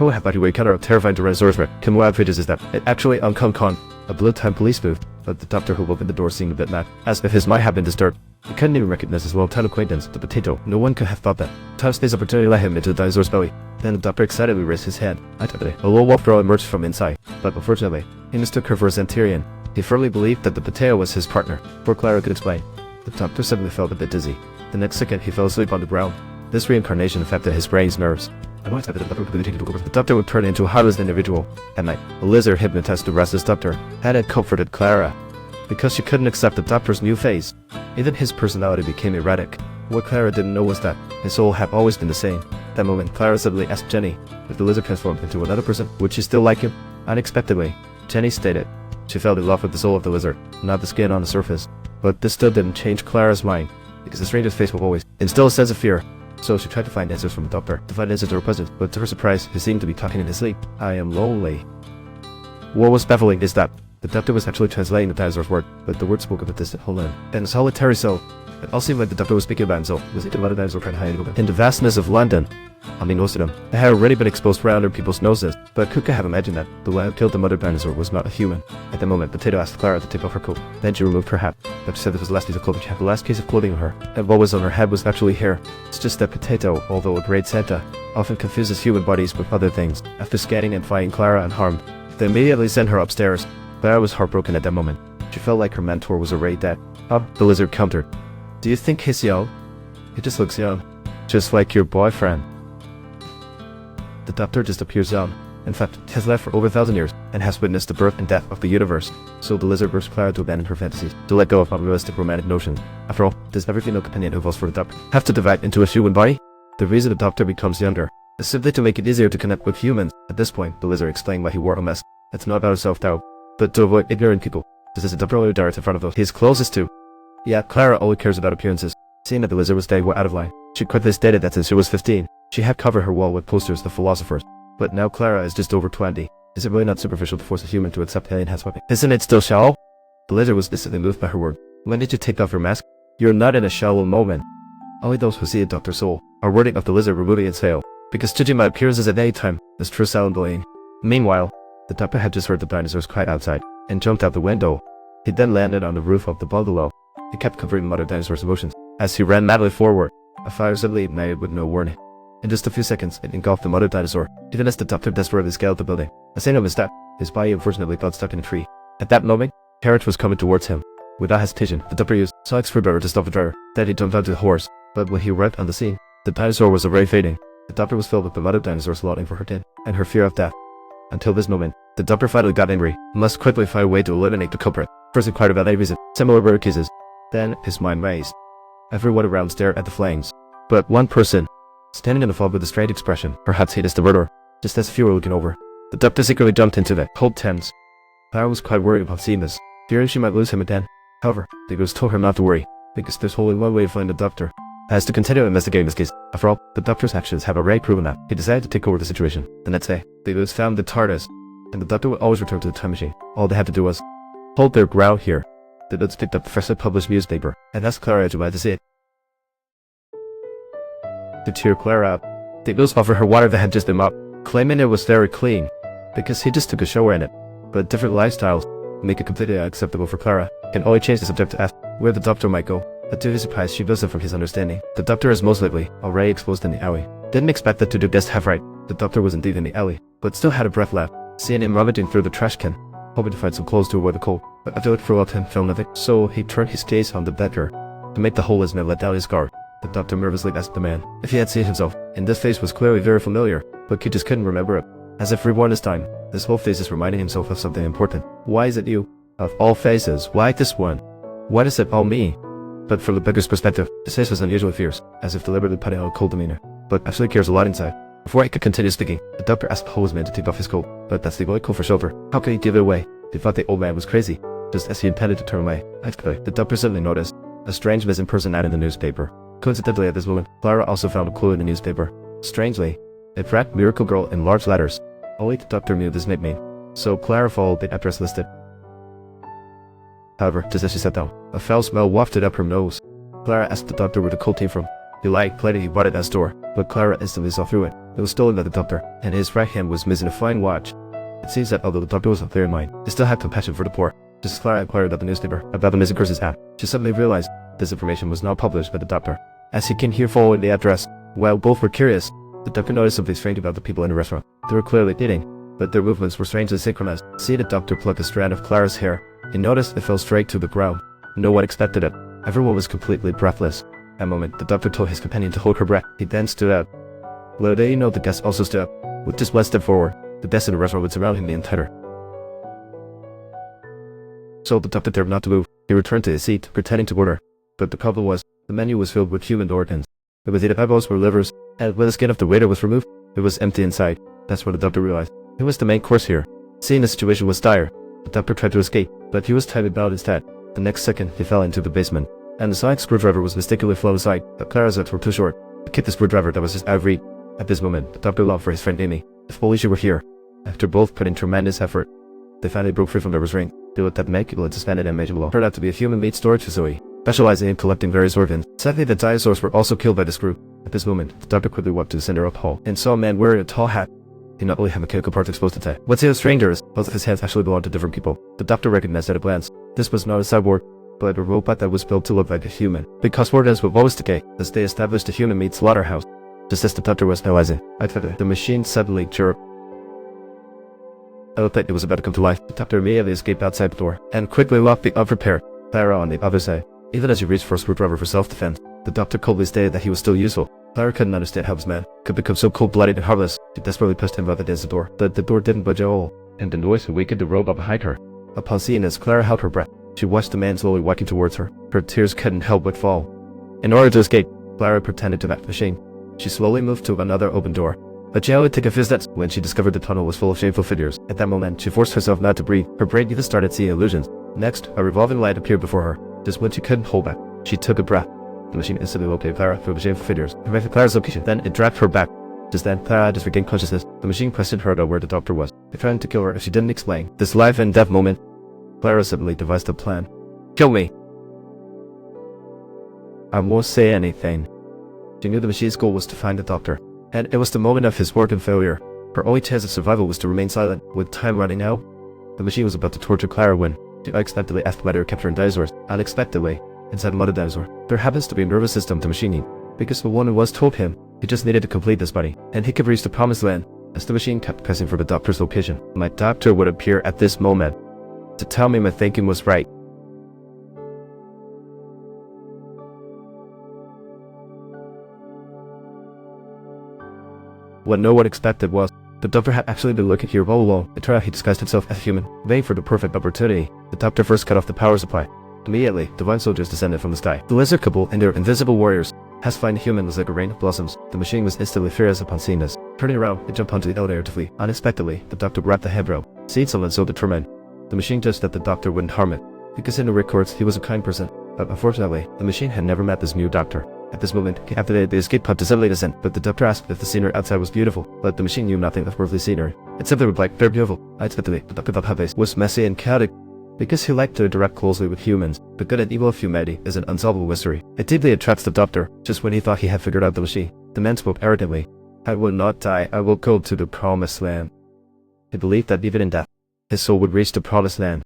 Oh, how about you wake up a terrifying Dinosaurs threat? Come what outrageous is that? It actually on Con, a blue-time police booth, but the doctor who opened the door seemed a bit mad, as if his mind had been disturbed. He couldn't even recognize his well-timed acquaintance, the potato. No one could have thought that. Time space opportunity led him into the dinosaur's belly. Then the doctor excitedly raised his hand. A little wolf girl emerged from inside, but unfortunately, he mistook her for a Centurion. He firmly believed that the potato was his partner, before Clara could explain. The doctor suddenly felt a bit dizzy. The next second, he fell asleep on the ground. This reincarnation affected his brain's nerves. The doctor would turn into a heartless individual. At night, a lizard hypnotized the restless doctor, and it comforted Clara. Because she couldn't accept the doctor's new face, even his personality became erratic. What Clara didn't know was that his soul had always been the same. That moment, Clara suddenly asked Jenny if the lizard transformed into another person, would she still like him? Unexpectedly, Jenny stated she fell in love with the soul of the lizard, not the skin on the surface. But this still didn't change Clara's mind, because the stranger's face would always instill a sense of fear. So she tried to find answers from the doctor, to find answers to her presence, but to her surprise, he seemed to be talking in his sleep. I am lonely. What was baffling is that the doctor was actually translating the dinosaur's word, but the word spoke of a distant homeland and a solitary soul. It all seemed like the doctor was speaking about himself. Was it about a dinosaur trying to hide in the vastness of London? I mean, most of them. They had already been exposed right under people's noses, but who could have imagined that the one who killed the mother dinosaur was not a human? At that moment, Potato asked Clara to take off her coat. Then she removed her hat. Doctor said this was the last piece of clothing she had, the last piece of clothing on her, and what was on her head was actually hair. It's just that Potato, although a great Santa, often confuses human bodies with other things. After scanning and finding Clara unharmed, they immediately sent her upstairs. Clara was heartbroken at that moment. She felt like her mentor was already dead. The lizard countered. Do you think he's young? He just looks young. Just like your boyfriend. The doctor just appears young. In fact, he has lived for over 1,000 years and has witnessed the birth and death of the universe. So the lizard urged Clara to abandon her fantasies, to let go of unrealistic romantic notions. After all, does every female companion who falls for the doctor have to divide into a human body? The reason the doctor becomes younger is simply to make it easier to connect with humans. At this point, the lizard explained why he wore a mask. It's not about self-doubt, but to avoid ignorant people. This is a doctor direct in front of those he's closest to. Yeah, Clara only cares about appearances. Seeing that the lizard was staying out of line, she quickly stated that since she was 15, she had covered her wall with posters of philosophers. But now Clara is just over 20. Is it really not superficial to force a human to accept alien has weapons? Isn't it still shallow? The lizard was instantly moved by her word. When did you take off your mask? You're not in a shallow moment. Only those who see a doctor's soul are worthy of the lizard removing its veil, because judging by appearances at any time is true silent bullying. Meanwhile, the doctor had just heard the dinosaurs cry outside and jumped out the window. He then landed on the roof of the bungalow. He kept covering Mother Dinosaur's emotions. As he ran madly forward, a fire suddenly ignited with no warning. In just a few seconds, it engulfed the Mother Dinosaur, even as the doctor desperately scaled the building. A scene of his death, his body unfortunately got stuck in a tree. At that moment, a carriage was coming towards him. Without hesitation, the doctor used sonic screwdriver to stop the driver. Then he jumped onto the horse, but when he arrived on the scene, the dinosaur was already fading. The doctor was filled with the Mother Dinosaur's longing for her death and her fear of death. Until this moment, the doctor finally got angry. Must quickly find a way to eliminate the culprit. First inquired about any reason, similar bird cases. Then his mind raced. Everyone around stared at the flames. But one person, standing in the fog with a strange expression, perhaps he is the murderer, just as few were looking over. The doctor secretly jumped into the cold tents. Clara was quite worried about seeing this, fearing she might lose him again. However, the ghost told her not to worry, because there's only one way to find the doctor. As to continue investigating this case, after all, the doctor's actions have already proven that. He decided to take over the situation. The next day, the ghost found the TARDIS, and the doctor would always return to the time machine. All they had to do was hold their ground here. The notes picked up the freshly published newspaper and asked Clara to buy to see it. To cheer Clara up, the ghost offered her water that had just been mopped, claiming it was very clean, because he just took a shower in it. But different lifestyles make it completely unacceptable for Clara. Can only change the subject to ask where the doctor might go. But to his surprise, she doesn't from his understanding. The doctor is most likely already exposed in the alley. Didn't expect that to do this half right. The doctor was indeed in the alley, but still had a breath left. Seeing him rummaging through the trash can, hoping to find some clothes to avoid the cold, but after it throughout him found nothing, so he turned his gaze on the beggar. To make the whole listener let down his guard, the doctor nervously asked the man if he had seen himself, and this face was clearly very familiar, but he just couldn't remember it. As if reborn this time, this whole face is reminding himself of something important. Why is it you? Of all faces, why this one? What does it all mean? But from the beggar's perspective, his face was unusually fierce, as if deliberately putting on a cold demeanor, but actually cares a lot inside. Before he could continue speaking, the doctor asked the houseman to take off his coat, but that's the only coat for shelter. How could he give it away? He thought the old man was crazy, just as he intended to turn away. Actually, the doctor suddenly noticed a strange missing person ad in the newspaper. Coincidentally, at this moment, Clara also found a clue in the newspaper. Strangely, it read Miracle Girl in large letters. Only the doctor knew this nickname, so Clara followed the address listed. However, just as she sat down, a foul smell wafted up her nose. Clara asked the doctor where the coat came from. He lied, plenty he bought it at the store, but Clara instantly saw through it. It was stolen by the doctor, and his right hand was missing a fine watch. It seems that although the doctor was of their mind, he still had compassion for the poor. Just as Clara inquired at the newspaper about the missing person's hat, she suddenly realized this information was not published by the doctor. As he came here following the address, while both were curious, the doctor noticed something strange about the people in the restaurant. They were clearly dating, but their movements were strangely synchronized. Seeing the doctor pluck a strand of Clara's hair, he noticed it fell straight to the ground. No one expected it. Everyone was completely breathless. At a moment, the doctor told his companion to hold her breath. He then stood up. Little did he know the guest also stood up. With just one step forward, the guests in the restaurant would surround him the entire. So the doctor dared not to move. He returned to his seat, pretending to order. But the problem was, the menu was filled with human organs. It was either eyeballs or livers, and when the skin of the waiter was removed, it was empty inside. That's what the doctor realized. It was the main course here. Seeing the situation was dire, the doctor tried to escape, but he was tightly bound instead. The next second, he fell into the basement, and the sonic screwdriver was mistakenly flung aside, but Clara's lips were too short to keep the screwdriver that was just out of reach. At this moment, the doctor longed for his friend Amy. If only she were here. After both put in tremendous effort, they finally broke free from their restraint. They looked at the Meg, it suspended and made below. Turned out to be a human meat storage facility, specializing in collecting various organs. Sadly, the dinosaurs were also killed by the screw. At this moment, the doctor quickly walked to the center of the hall and saw a man wearing a tall hat. He not only had mechanical parts exposed to tech. What's even stranger is, both of his hands actually belonged to different people. The doctor recognized at a glance. This was not a cyborg, but a robot that was built to look like a human. Because organs would always decay, as they established a human meat slaughterhouse. Just as the doctor was realizing, the machine suddenly chirped. I looked like it was about to come to life. The doctor immediately escaped outside the door, and quickly locked the unprepared Clara on the other side. Even as he reached for a screwdriver for self-defense, the doctor coldly stated that he was still useful. Clara couldn't understand how this man could become so cold-blooded and heartless. She desperately pushed him out against the door, but the door didn't budge at all, and the noise awakened the robot behind her. Upon seeing this, Clara held her breath. She watched the man slowly walking towards her. Her tears couldn't help but fall. In order to escape, Clara pretended to back the machine. She slowly moved to another open door. But she only took a few steps when she discovered the tunnel was full of shameful figures. At that moment, she forced herself not to breathe. Her brain even started seeing illusions. Next, a revolving light appeared before her. Just when she couldn't hold back, she took a breath. The machine instantly located Clara through the shameful figures, corrected Clara's location. Then it dragged her back. Just then, Clara just regained consciousness. The machine questioned her about where the doctor was. They threatened to kill her if she didn't explain. This life and death moment, Clara suddenly devised a plan. Kill me! I won't say anything. She knew the machine's goal was to find the doctor, and it was the moment of his organ failure. Her only chance of survival was to remain silent. With time running out, the machine was about to torture Clara when she unexpectedly asked whether it kept her in dinosaurs. Unexpectedly, inside another dinosaur, there happens to be a nervous system the machine needed, because the one who was told him he just needed to complete this body, and he could reach the promised land. As the machine kept pressing for the doctor's location, my doctor would appear at this moment to tell me my thinking was right. What no one expected was, the doctor had actually been looking here all along. It turned out he disguised himself as a human, waiting for the perfect opportunity. The doctor first cut off the power supply. Immediately, divine soldiers descended from the sky. The lizard couple and their invisible warriors has find the human was like a rain of blossoms. The machine was instantly furious upon seeing this. Turning around, it jumped onto the elevator to flee. Unexpectedly, the doctor grabbed the handrail. Seeing someone so determined, the machine judged that the doctor wouldn't harm it, because in the records he was a kind person. But unfortunately, the machine had never met this new doctor. At this moment, he activated the escape pod to suddenly descend, but the doctor asked if the scenery outside was beautiful, but the machine knew nothing of worldly scenery. It simply replied, very beautiful. Unexpectedly, the doctor thought her face was messy and chaotic, because he liked to interact closely with humans. The good and evil of humanity is an unsolvable mystery. It deeply attracts the doctor. Just when he thought he had figured out the machine, the man spoke arrogantly. I will not die, I will go to the promised land. He believed that even in death, his soul would reach the promised land.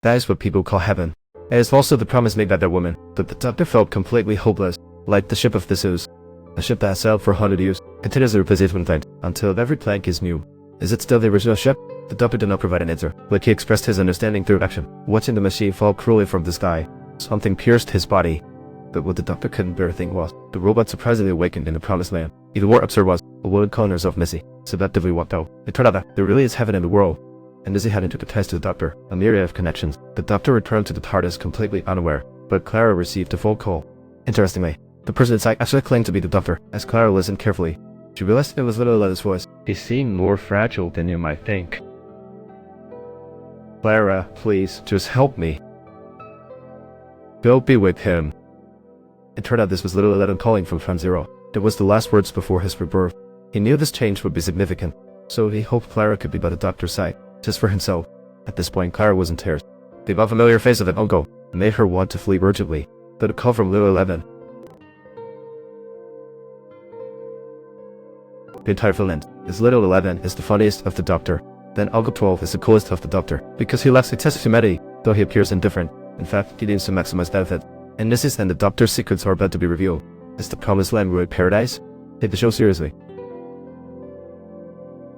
That is what people call heaven. It is also the promise made by that woman, but the doctor felt completely hopeless. Like the ship of Theseus, a ship that has sailed for 100 years, continuously replaces one thing, until every plank is new. Is it still the original ship? The doctor did not provide an answer, but he expressed his understanding through action. Watching the machine fall cruelly from the sky, something pierced his body. But what the doctor couldn't bear think was, the robot surprisingly awakened in the promised land. Even more absurd was, a woman calling herself Missy, seductively walked out. It turned out that there really is heaven in the world, and Missy had introduced to the doctor a myriad of connections. The doctor returned to the TARDIS completely unaware, but Clara received a phone call. Interestingly, the person inside actually claimed to be the doctor. As Clara listened carefully, she realized it was little Letta's voice. He seemed more fragile than you might think. Clara, please, just help me. Go be with him. It turned out this was little Letta calling from Front Zero. It was the last words before his rebirth. He knew this change would be significant, so he hoped Clara could be by the doctor's side, just for himself. At this point, Clara was in tears. The unfamiliar face of an uncle made her want to flee urgently, but a call from little 11 the entire villain. His little 11 is the funniest of the Doctor. Then Uncle 12 is the coolest of the Doctor, because he lacks a test of humanity, though he appears indifferent. In fact, he needs to maximize benefit. And Mrs. and the Doctor's secrets are about to be revealed. Is the promised land ruined paradise? Take the show seriously.